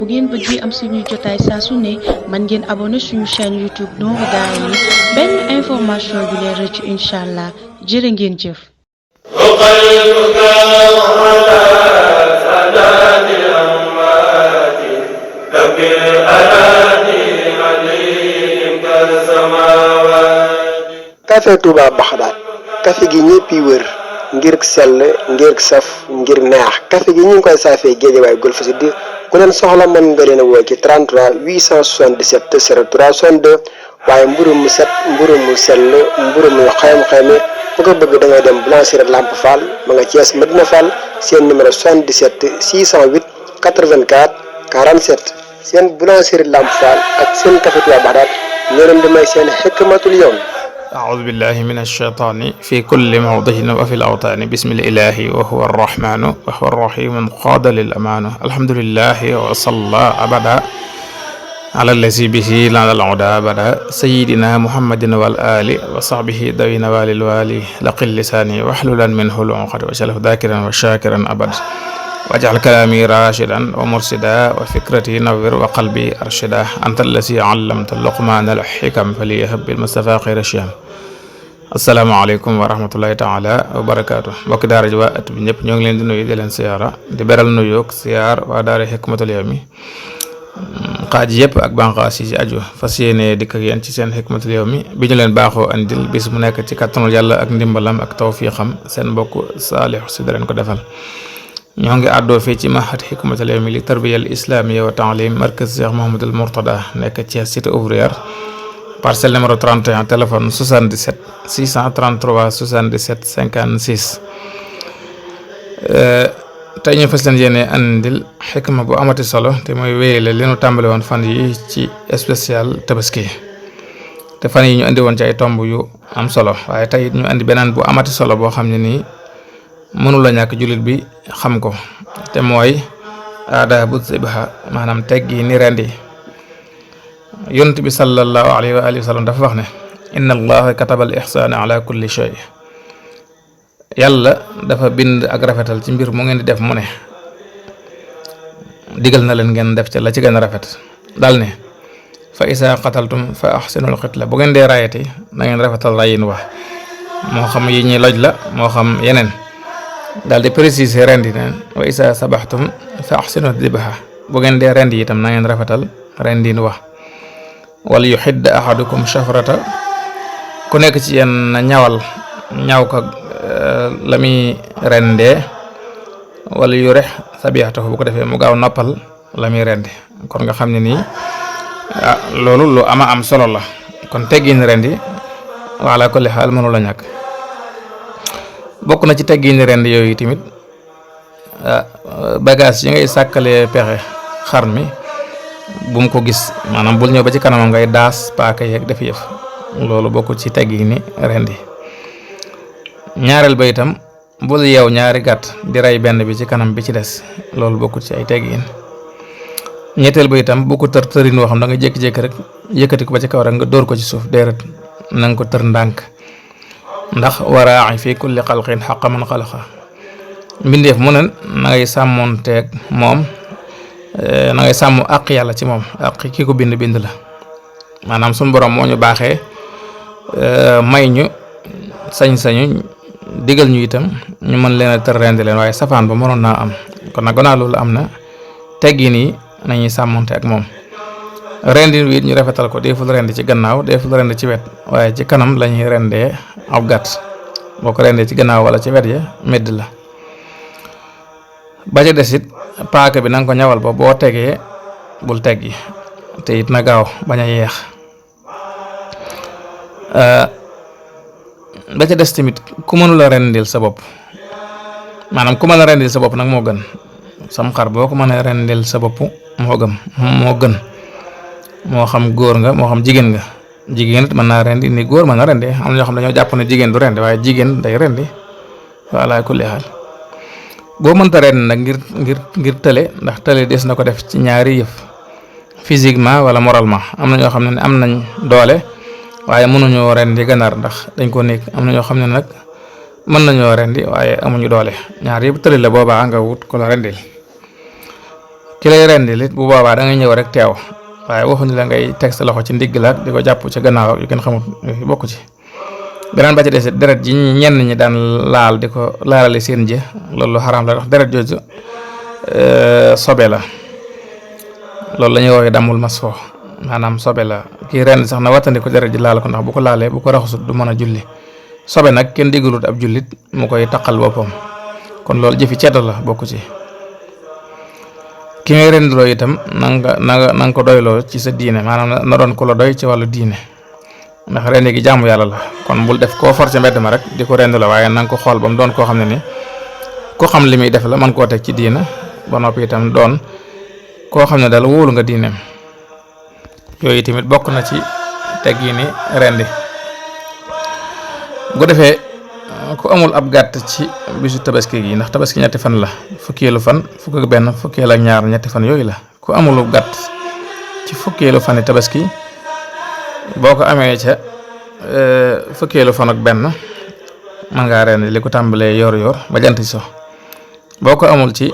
bu ngeen bëggee am suñuy jotaay saa su ne man ngeen abonné suñu chaîne YouTube Nourou Darayni benn information du leen rëcc incha allah jërë ngeen jëf. café Touba Baxdaad café gi ñëpp yi wër ngir sell ngir saf ngir neex café gi ñu ngi koy saafee Géejawaay Golf Sud ku leen soxla mën nga leen a woo ci 33 877 03 62 waaye mburu mu set mburu mu sell mburu mu xayma ku ko bëgg da ngay dem boulangerie Lamp Fall ma nga Thiès Medina Fall seen numéro 77 608 84 47 seen boulangerie Lamp Fall ak seen café Touba Baxdaad ñoo leen di may seen xikmatul yawm. أعوذ بالله من الشيطان في كل موضع وفي الأوطان بسم الإله وهو الرحمن وهو الرحيم قاد للأمان الحمد لله وصلى أبدا على الذي به لنا العدا أبدا سيدنا محمد والآل وصحبه ذوي نوال الوالي لقل لساني واحللا منه العقد واجعله ذاكرا وشاكرا أبدا واجعل كلامي راشدا ومرشدا وفكرتي نور وقلبي أرشدا أنت الذي علمت اللقمان الحكم فليهب بالمصطفى خير الشام asalaamaaleykum wa rahmatullahi taala wa barakaatu mbokki daara ji waa at bi ñëpp ñoo ngi leen di nuyu di leen siyaara di beral nuyoog siyaar waa daara Hikmatul Yawmi xaaj yëpp ak banqaas yi ci aju fas yéene dikk ak yéen ci seen Hikmatul Yawmi bi ñu leen baaxoo andil bis mu nekk ci kattanul yàlla ak ndimbalam ak tawfiixam seen mbokk Saalix si da leen ko defal ñoo ngi àddoo fii ci mahad Hikmatul Yawmi li tarbiyal islamiya wa taalim markaz Cheikh Mouhamadul Mourtada nekk ci cité ouvrière parcelle numéro 31 téléphone 77 633 77 56 tey ñu fas leen yéene andil xikma bu amati solo te mooy wéyale li ñu tàmbali woon fan yi ci spécial tabaski te fan yi ñu andi woon ci ay tomb yu am solo waaye tey ñu andi beneen bu amati solo boo xam ne nii mënula ñàkk jullit bi xam ko te mooy aadaabu zibha maanaam teggi ni rendi yonent bi sallallahu alayhi wa alihi wa sallam dafa wax ne inna allaha kataba al ihsana ala kulli shay yàlla dafa bind ak rafetal ci mbir mu ngeen di def mu ne digal na leen ngeen def ca la ci gën a rafet dal ne fa isa qataltum fa ahsinul qitla bu ngeen dee rayati na ngeen rafetal rayin wax moo xam yi ñuy loj la moo xam yeneen daal di préciser rendi neen wa isa sabaxtum fa ahsinu dibha bu ngeen dee rendi itam na ngeen rafetal rendin wax wala yuxidd ahadukum shafrata ku nekk ci yéen na ñaw ko la muy rendee wala yu rex sabixatahu bu ko defee mu gaaw noppal la muy rende kon nga xam ne nii loolu lu ama am solo la kon teggin rendi wala kulli xaal mënu la ñàkk bokk na ci teggin rendi yooyu tamit bagage yi ngay sàkkalee pexe xar mi bu mu ko gis maanaam bul ñëw ba ci kanamam ngay daas paaka yeeg def yëf loolu bokkul ci teggi ni rendi ñaareel ba itam bul yeew ñaari gàtt di rey benn bi ci kanam bi ci des loolu bokkul ci ay teggiin ñetteel ba itam bu ko tër tërin woo xam da nga jékki-jékki rek yëkkati ko ba ci kaw rek nga dóor ko ci suuf déedéet na nga ko tër ndànk ndax waraa'i fi kulli xalqin xaqa man xalaqa mbindeef mu ne na ngay sàmmoonteeg moom na ngay sàmm àq yàlla ci moom àq ki ko bind la maanaam suñu borom moo ñu baaxee may ñu sañ-sañu digal ñu itam ñu mën leen a tër rendi leen waaye safaan ba mënoon naa am kon nag gannaaw loolu am na teggin yi nañuy sàmmonte ak moom rendi wi it ñu rafetal ko deful rendi ci gannaaw deful rendi ci wet waaye ci kanam lañuy rendee ab gàtt boo ko rendee ci gannaaw wala ci wet ya medd la ba ca des it paaka bi na nga ko ñawal ba boo tegee bul teggi te it na gaaw bañ a yeex ba ca des tamit ku mënula rendil sa bopp maanaam ku mën a rendil sa bopp nag moo gën sam xar boo ko mën a rendil sa bopp moo gën moo xam góor nga moo xam jigéen nga jigéen it mën naa rendi ni góor mën na rendi am na ñoo xam ne dañoo jàpp ne jigéen du rendi waaye jigéen day rendi wala kulli xaal boo mënta ren nag ngir tële ndax tële des na ko def ci ñaari yëf physiquement wala moralement am na ñoo xam ne am nañ doole waaye mënuñoo rendi ganaar ndax dañ ko nekk am na ñoo xam ne nag mën nañoo rendi waaye amuñu doole ñaar yëpp tële la boobaa nga wut ko la rendil ki lay rendi lit bu boobaa da ngay ñëw rek teew waaye waxuñu la ngay teg sa loxo ci ndigg la di ko jàpp ca gannaaw yu kenn xamut bokku ci. beneen ba ci des deret ji ñenn ñi daan laal di ko laalale seen jë loolu xaraam la wax deret jooju sobe la loolu la ñuy woowee damul masfoo maanaam sobe la kii ren sax na wattandi ko deret ji laal ko ndax bu ko laalee bu ko raxasut du mën a julli sobe nag kenn diggalut ab jullit mu koy taqal boppam kon loolu jëfi ceddo la bokku ci. ki ngay rendiloo itam na nga ko doyloo ci sa diine maanaam na doon ko la doy ci wàllu diine ndax rendi gi jaamu yàlla la kon bul def koo forcé mbedd ma rek di ko rendiloo waaye na nga ko xool ba mu doon koo xam ne ni ko xam li muy def la man koo teg ci diine ba noppi itam doon koo xam ne daal wóolu nga diineem yooyu tamit bokk na ci teg yi ni rendi bu defee ku amul ab gàtt ci bisu tabaski gi ndax tabaski ñetti fan la fukkeelu fan fukk ak benn fukkeel ak ñaar ñetti fan yooyu la ku amul gàtt ci fukkeelu fani tabaski boo ko amee ca fukkeelu fan ak benn man ngaa rendi li ko tàmbalee yor ba jant ci so boo ko amul ci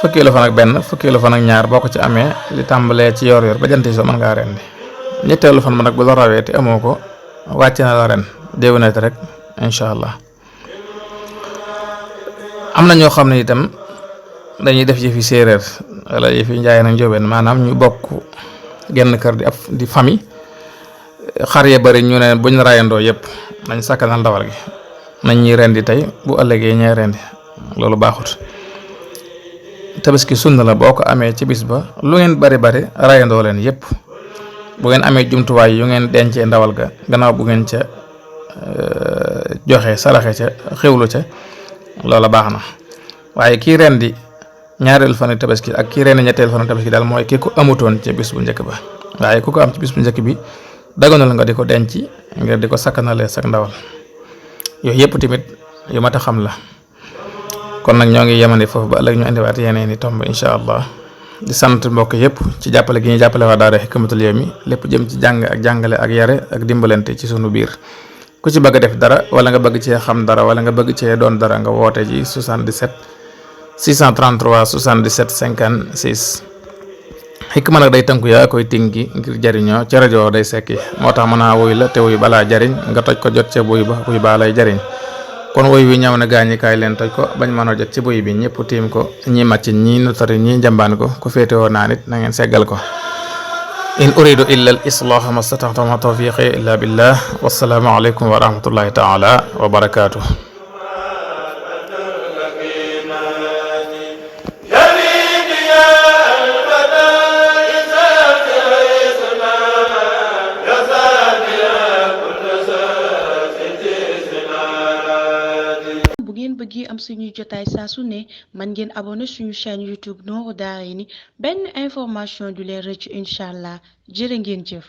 fukkeelu fan ak benn fukkeelu fan ak ñaar boo ko ci amee li tàmbalee ci yor ba jant ci so man ngaa rendi ñetteelu fan ba nag bu la rawee te amoo ko wàcc na la ren déwénati rek incha allah. am na ñoo xam ne itam dañuy def yëfi séeréer wala yëfi njaay nag njóobeen maanaam ñu bokk genn kër di famille xar ya bari ñu ne buñ rayandoo yëpp nañ sakkanal ndawal gi nañ ñi rendi tey bu ëllëgee ñay rendi loolu baaxut. tabaski sunna la boo ko amee ci bis ba lu ngeen bari rayandoo leen yëpp bu ngeen amee jumtuwaay yu ngeen dencee ndawal ga gannaaw bu ngeen ca joxe saraxe ca xewlu ca loola baax na waaye kii rendi ñaareelu fan tabaski ak kii rendi ñetteelu fan tabaski daal mooy kii ko amutoon ci bis bu njëkk ba waaye ku ko am ci bis bu njëkk bi daganal nga di ko denc ngir di ko sakkanale sak ndawal yooyu yëpp tamit yu mat a xam la. kon nag ñoo ngi yemandi foofu ba ëllëg ñu indiwaat yeneen i tomb incha allah di sant mbokk yëpp ci jàppale gi ñuy jàppale waa daara Hikmatul Yawmi lépp jëm ci jàng ak jàngale ak yare ak dimbalante ci sunu biir ku ci bëgg a def dara wala nga bëgg cee xam dara wala nga bëgg cee doon dara nga woote ji 77 633 77 56 xikma nag day tënku yaa koy tinki ngir jariñoo ca rajo day sekki moo tax mën a wuy la te wuy balaa jariñ nga toj ko jot ca buy baa lay jariñ kon woy wi ñëw na gaañi kaay leen toj ko bañ mën a jot ci buy bi ñëpp tiim ko ñi màcc ñi notari ñi njambaan ko ku féetewoo naa nit na ngeen seggal ko in uridu illa al islaha mastataxta ma tawfiqi illa billah wassalaamu aleykum wa rahmatullahi taala wa barakatuh bëgg am suñuy jotaay saa su ne man ngeen abonné suñu chaîne YouTube Nourou Darayni benn information du leen rëcc incha allah jërë ngeen jëf.